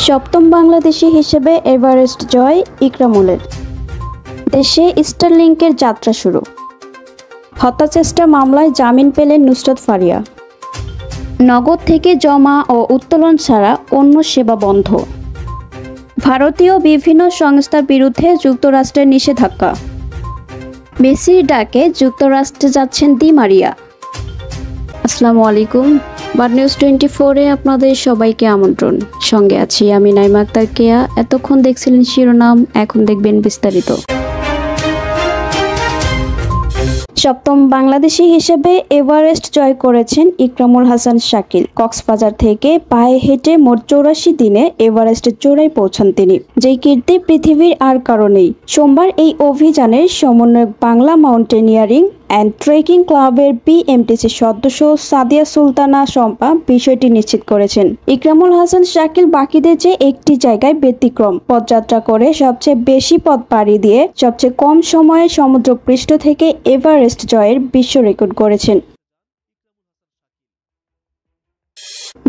সপ্তম বাংলাদেশি হিসেবে এভারেস্ট জয় ইকরামুলের। দেশে স্টারলিংকের যাত্রা শুরু। হত্যাচেষ্টা মামলায় জামিন পেলেন নুসরাত ফারিয়া। নগদ থেকে জমা ও উত্তোলন ছাড়া অন্য সেবা বন্ধ। ভারতীয় বিভিন্ন সংস্থার বিরুদ্ধে যুক্তরাষ্ট্রের নিষেধাজ্ঞা। মেসির ডাকে যুক্তরাষ্ট্রে যাচ্ছেন দি মারিয়া। আসসালামু আলাইকুম। বার্ড নিউজ 24-এ আপনাদের সবাইকে আমন্ত্রণ। সঙ্গে আছি আমি নাইমা আক্তার কেয়া। এতক্ষণ দেখছিলেন শিরোনাম, এখন দেখবেন বিস্তারিত। সপ্তম বাংলাদেশি হিসেবে এভারেস্ট জয় করেছেন ইকরামুল হাসান শাকিল। কক্সবাজার থেকে পায়ে হেঁটে মোট 84 দিনে এভারেস্টের চূড়ায় পৌঁছান তিনি, যেই কীর্তি পৃথিবীর আর কারো নেই। সোমবার এই অভিযানের সমন্বয়ক বাংলা মাউন্টেনিয়ারিং অ্যান্ড ট্রেকিং ক্লাবের বিএমটিসি সদস্য সাদিয়া সুলতানা শম্পা বিষয়টি নিশ্চিত করেছেন। ইকরামুল হাসান শাকিল বাকিদের চেয়ে একটি জায়গায় ব্যতিক্রম। পদযাত্রা করে সবচেয়ে বেশি পথ পাড়ি দিয়ে সবচেয়ে কম সময়ে সমুদ্রপৃষ্ঠ থেকে এভারেস্ট জয়ের বিশ্ব রেকর্ড করেছেন।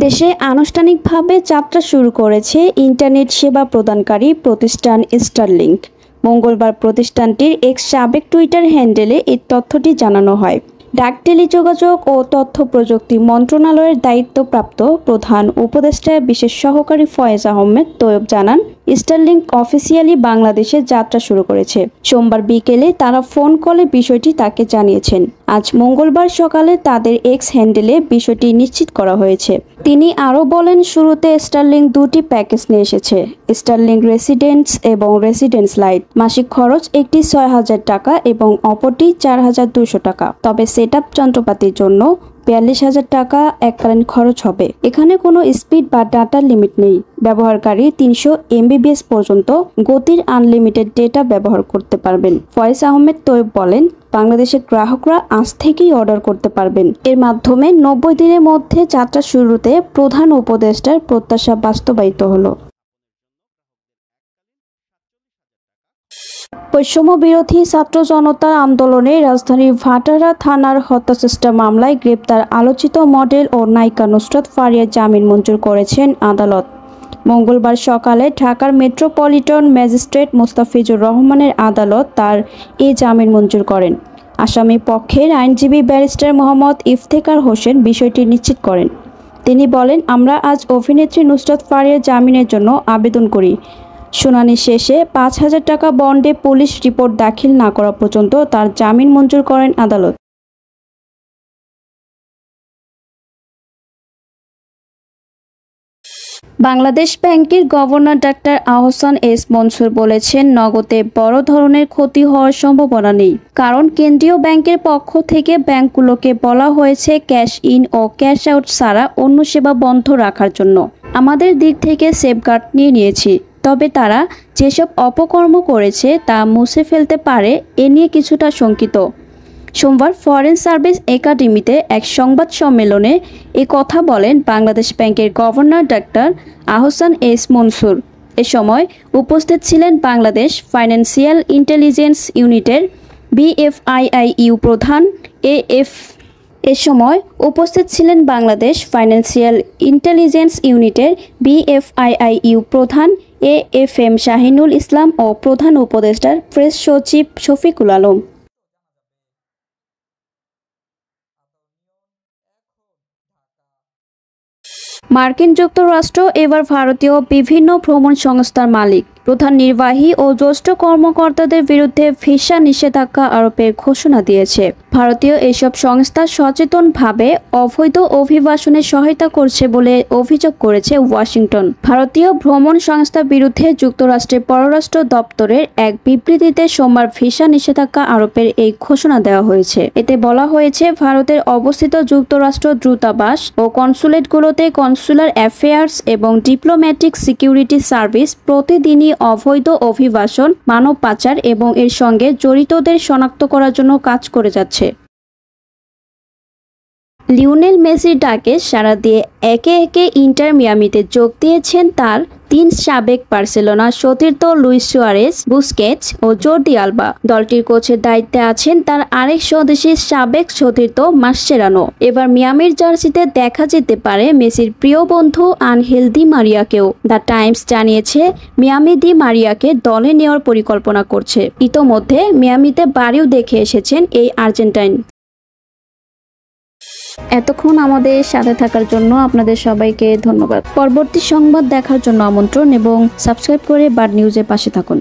দেশে আনুষ্ঠানিকভাবে যাত্রা শুরু করেছে ইন্টারনেট সেবা প্রদানকারী প্রতিষ্ঠান স্টারলিংক। মঙ্গলবার প্রতিষ্ঠানটির এক্স সাবেক টুইটার হ্যান্ডেলে এই তথ্যটি জানানো হয়। ডাক, টেলিযোগাযোগ ও তথ্য প্রযুক্তি মন্ত্রণালয়ের দায়িত্বপ্রাপ্ত প্রধান উপদেষ্টা বিশেষ সহকারী ফয়েজ আহমেদ তৈয়ব জানান, স্টারলিংক অফিসিয়ালি বাংলাদেশে যাত্রা শুরু করেছে। সোমবার বিকেলে তারা ফোন কলে বিষয়টি তাকে জানিয়েছেন। আজ মঙ্গলবার সকালে তাদের এক্স হ্যান্ডেলে বিষয়টি নিশ্চিত করা হয়েছে। তিনি আরও বলেন, শুরুতে স্টারলিংক দুটি প্যাকেজ নিয়ে এসেছে, স্টারলিংক রেসিডেন্স এবং রেসিডেন্স লাইট। মাসিক খরচ একটি 6,000 টাকা এবং অপরটি 4,200 টাকা। তবে সেটআপ যন্ত্রপাতির জন্য 42,000 টাকা এককালীন খরচ হবে। এখানে কোনো স্পিড বা ডাটা লিমিট নেই। ব্যবহারকারী 300 MBps পর্যন্ত গতির আনলিমিটেড ডেটা ব্যবহার করতে পারবেন। ফয়েজ আহমেদ তৈয়ব বলেন, বাংলাদেশের গ্রাহকরা আজ থেকেই অর্ডার করতে পারবেন। এর মাধ্যমে 90 দিনের মধ্যে যাত্রা শুরুতে প্রধান উপদেষ্টার প্রত্যাশা বাস্তবায়িত হলো। বৈষম্য বিরোধী ছাত্র জনতার আন্দোলনে রাজধানীর ভাটারা থানার হত্যাচেষ্টা মামলায় গ্রেপ্তার আলোচিত মডেল ও নায়িকা নুসরাত ফারিয়ার জামিন মঞ্জুর করেছেন আদালত। মঙ্গলবার সকালে ঢাকার মেট্রোপলিটন ম্যাজিস্ট্রেট মোস্তাফিজুর রহমানের আদালত তার এই জামিন মঞ্জুর করেন। আসামি পক্ষের আইনজীবী ব্যারিস্টার মোহাম্মদ ইফতেখার হোসেন বিষয়টি নিশ্চিত করেন। তিনি বলেন, আমরা আজ অভিনেত্রী নুসরাত ফারিয়ার জামিনের জন্য আবেদন করি। শুনানি শেষে 5,000 টাকা বন্ডে পুলিশ রিপোর্ট দাখিল না করা পর্যন্ত তার জামিন মঞ্জুর করেন আদালত। বাংলাদেশ ব্যাংকের গভর্নর ডাক্তার আহসান এস মনসুর বলেছেন, নগদে বড় ধরনের ক্ষতি হওয়ার সম্ভাবনা নেই, কারণ কেন্দ্রীয় ব্যাংকের পক্ষ থেকে ব্যাংকগুলোকে বলা হয়েছে ক্যাশ ইন ও ক্যাশ আউট ছাড়া অন্য সেবা বন্ধ রাখার জন্য। আমাদের দিক থেকে সেফগার্ড নিয়েছি, তবে তারা যেসব অপকর্ম করেছে তা মুছে ফেলতে পারে, এ নিয়ে কিছুটা শঙ্কিত। সোমবার ফরেন সার্ভিস একাডেমিতে এক সংবাদ সম্মেলনে এ কথা বলেন বাংলাদেশ ব্যাংকের গভর্নর ডাক্তার আহসান এস মনসুর। এ সময় উপস্থিত ছিলেন বাংলাদেশ ফাইন্যান্সিয়াল ইন্টেলিজেন্স ইউনিটের BFIIU প্রধান এ সময় উপস্থিত ছিলেন বাংলাদেশ ফাইন্যান্সিয়াল ইন্টেলিজেন্স ইউনিটের BFIIU প্রধান AFM শাহিনুল ইসলাম ও প্রধান উপদেষ্টার প্রেস সচিব শফিকুল আলম। মার্কিন যুক্তরাষ্ট্র এবার ভারতীয় বিভিন্ন ভ্রমণ সংস্থার মালিক, প্রধান নির্বাহী ও জ্যেষ্ঠ কর্মকর্তাদের বিরুদ্ধে ভিসা নিষেধাজ্ঞা আরোপের ঘোষণা দিয়েছে। ভারতীয় এসব সংস্থা সচেতনভাবে অবৈধ অভিবাসনে সহায়তা করছে বলে অভিযোগ করেছে ওয়াশিংটন। ভারতীয় ভ্রমণ সংস্থার বিরুদ্ধে যুক্তরাষ্ট্রের পররাষ্ট্র দপ্তরের এক বিবৃতিতে সোমবার ভিসা নিষেধাজ্ঞা আরোপের এই ঘোষণা দেওয়া হয়েছে। এতে বলা হয়েছে, ভারতের অবস্থিত যুক্তরাষ্ট্র দূতাবাস ও কনসুলেটগুলোতে কনসুলার অ্যাফেয়ার্স এবং ডিপ্লোম্যাটিক সিকিউরিটি সার্ভিস প্রতিদিনই অবৈধ অভিবাসন, মানব পাচার এবং এর সঙ্গে জড়িতদের শনাক্ত করার জন্য কাজ করে যাচ্ছে। লিওনেল মেসির ডাকে সাড়া দিয়ে একে একে ইন্টার মিয়ামিতে যোগ দিয়েছেন তার 3 সাবেক বার্সেলোনা সতীর্থ লুইস সুয়ারেজ, বুস্কেটস ও জর্দি আলবা। দলটির কোচের দায়িত্বে আছেন তার আরেক স্বদেশী সাবেক সতীর্থ মাসচেরানো। এবার মিয়ামির জার্সিতে দেখা যেতে পারে মেসির প্রিয় বন্ধু আনহেল দি মারিয়াকেও। দ্য টাইমস জানিয়েছে মিয়ামি দি মারিয়াকে দলে নেওয়ার পরিকল্পনা করছে। ইতোমধ্যে মিয়ামিতে বাড়িও দেখে এসেছেন এই আর্জেন্টাইন। এতক্ষণ আমাদের সাথে থাকার জন্য আপনাদের সবাইকে ধন্যবাদ। পরবর্তী সংবাদ দেখার জন্য আমন্ত্রণ এবং সাবস্ক্রাইব করে বার্ড নিউজের পাশে থাকুন।